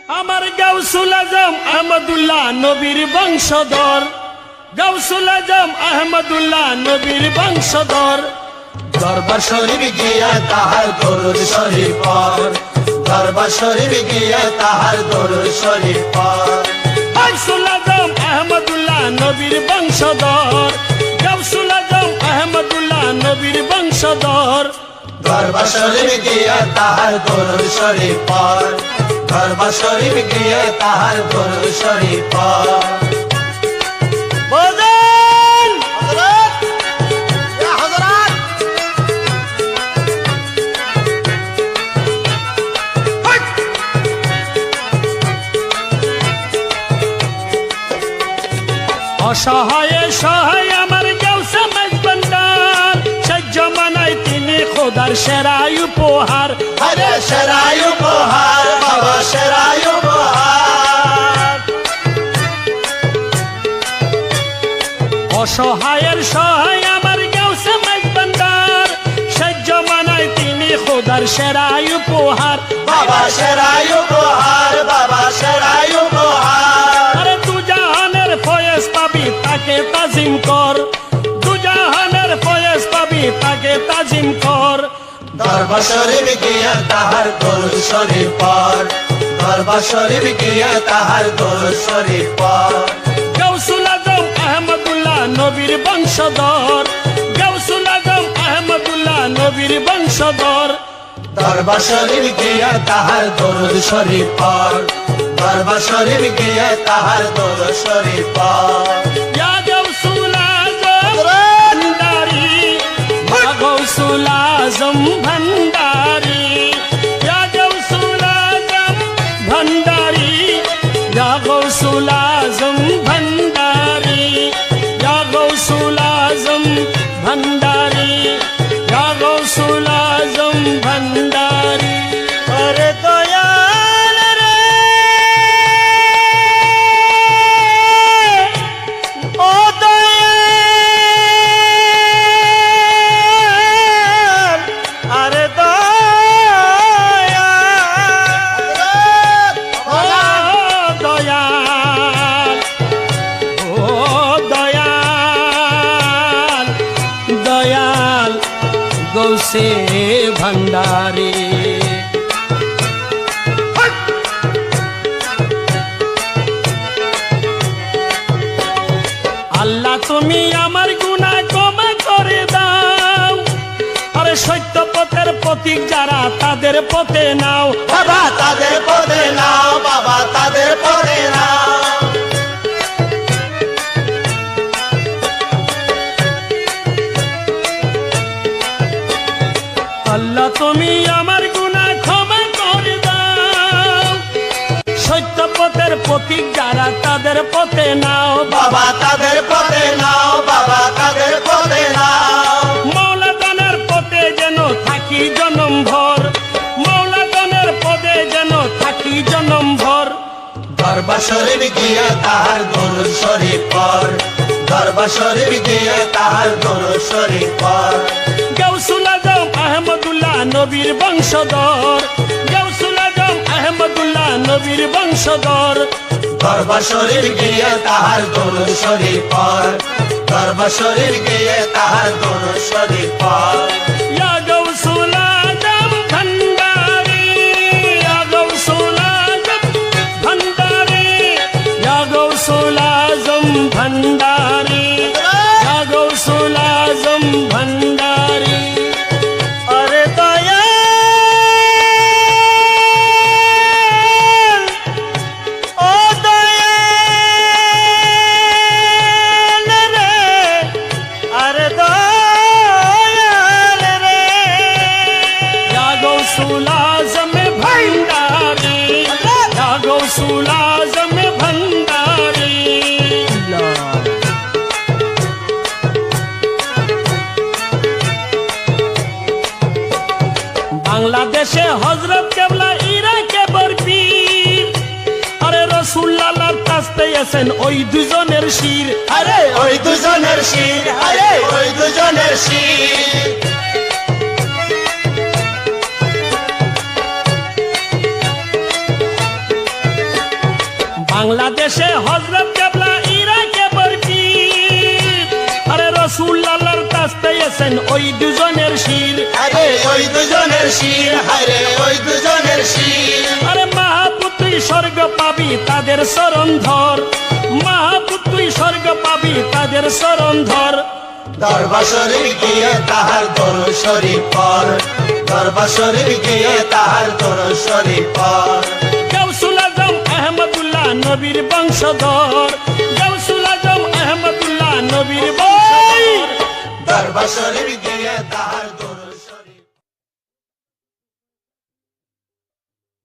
আমার গাউসুল আজম আহমদুল্লাহ নবীর বংশধর, গাউসুল আজম আহমদুল্লাহ নবীর বংশধর। দরবার শরীফ গিয়া তাহার দরুদ শরীফ পড়, দরবার শরীফ গিয়া তাহার দরুদ শরীফ পড়। গাউসুল আজম আহমদুল্লাহ নবীর বংশধর, গাউসুল আজম আহমদুল্লাহ নবীর বংশধর। দরবার শরীফ গিয়া তাহার দরুদ শরীফ পড়, দরবার শরীফ গিয়া তাহার দরুদ শরীফ পড়। বলেন হযরত ইয়া হযরত অসহায় সহায় আমার গাউসে মেজবান্ডার, সেই জমানায় তিনি খোদার সেরাই উপহার। আরে সেরাই উপহার বাবা সেরাই উপহার। অসহায়ের সহায় আমার গাউসে মেজবান্ডার, সেই জমানায় তিনি খোদার সেরাই উপহার। বাবা সেরাই উপহার, বাবা সেরাই উপহার। আরে দুজাহানের ফয়েজ পাবি তাকে তাজিম কর, দুজাহানের ফয়েজ পাবি তাকে তাজিম কর। দরবার শরীফ গিয়া তাহার দরুদ শরীফ পড়, দরবার শরীফ গিয়া তাহার দরুদ শরীফ পড়। গাউসুল আজম আহমদুল্লাহ নবীর বংশধর, গাউসুল আজম আহমদুল্লাহ নবীর বংশধর। দরবার শরীফ গিয়া তাহার দরুদ শরীফ পড়, দরবার শরীফ গিয়া তাহার দরুদ শরীফ পড়। ইয়া গাউসুল আজম ভান্ডারি, ইয়া গাউসুল আজম ভান্ডারি, ইয়া গাউসুল আজম ভান্ডারি, ইয়া গাউসুল আজম ভান্ডারি, ইয়া গাউসুল আজম ভান্ডারি, ইয়া গাউসুল আজম ভান্ডারি। আরে দয়াল রে ও দয়াল, আরে দয়াল ও দয়াল, ও দয়াল, দয়াল গৌসে ভান্ডারি। আল্লাহ তুমি আমার গুনাহ ক্ষমা করে দাও, আরে সত্য পথের প্রতীক যারা তাদের পথে নাও। বাবা তাদের পদে নাও, বাবা তাদের পদে নাও। আল্লাহ তুমি আমার গুনাহ ক্ষমা করে দাও, সত্য পথের প্রতীক যারা তাদের পথে নাও। বাবা তাদের পদে নাও, বাবা তাদের পদে নাও। মৌলাদানের পথে যেন থাকি জনম ভর, মৌলাদানের পদে যেন থাকি জনম ভর। দরবার শরীফ গিয়া তাহার দরুদ শরীফ পড়, দরবার শরীফ গিয়া তাহার দরুদ শরীফ পড়। গাউসুল আজম আহমদুল্লাহ নবীর বংশধর, গাউসুল আজম আহমদুল্লাহ নবীর বংশধর। দরবার শরীফ গিয়া তাহার দরুদ শরীফ পড়, দরবার শরীফ গিয়া তাহার দরুদ শরীফ পড়। ইয়া গাউসুল আজম ভান্ডারি, ইয়া গাউসুল আজম ভান্ডারি, ইয়া গাউসুল আজম ভান্ডারি, ইয়া গাউসুল আজম ভান্ডারি। আরে দয়াল ও দয়াল রে, আরে দয়াল রে। ইয়া গাউসুল আজম ভান্ডারি, ইয়া গাউসুল আজম ভান্ডারি। বাংলাদেশে হযরত কেবলা ইরাকে বরপীর, আরে রাসূলুল্লাহর কাছে আছেন ওই দুজনের শির। আরে ওই দুজনের শির, আরে ওই দুজনের শির। বাংলাদেশে হযরত কেবলা ইরাকে বরফি আরে রাসূলুল্লাহর কাছ পেয়েছেন ওই দুজনের শির আরে ওই দুজনের শির হায়রে ওই দুজনের শির আরে মাহবুব তুই স্বর্গ পাবি তাদের চরণ ধর মাহবুব তুই স্বর্গ পাবি তাদের চরণ ধর দরবার শরীফ গিয়ে তাহার দরুদ শরীফ পড় দরবার শরীফ গিয়ে তাহার দরুদ শরীফ পড় গাউসুল আজম আহমদুল্লাহ নবীর বংশধর গাউসুল আজম আহমদুল্লাহ নবীর বংশধর দরবার শরীফ গিয়ে তাহার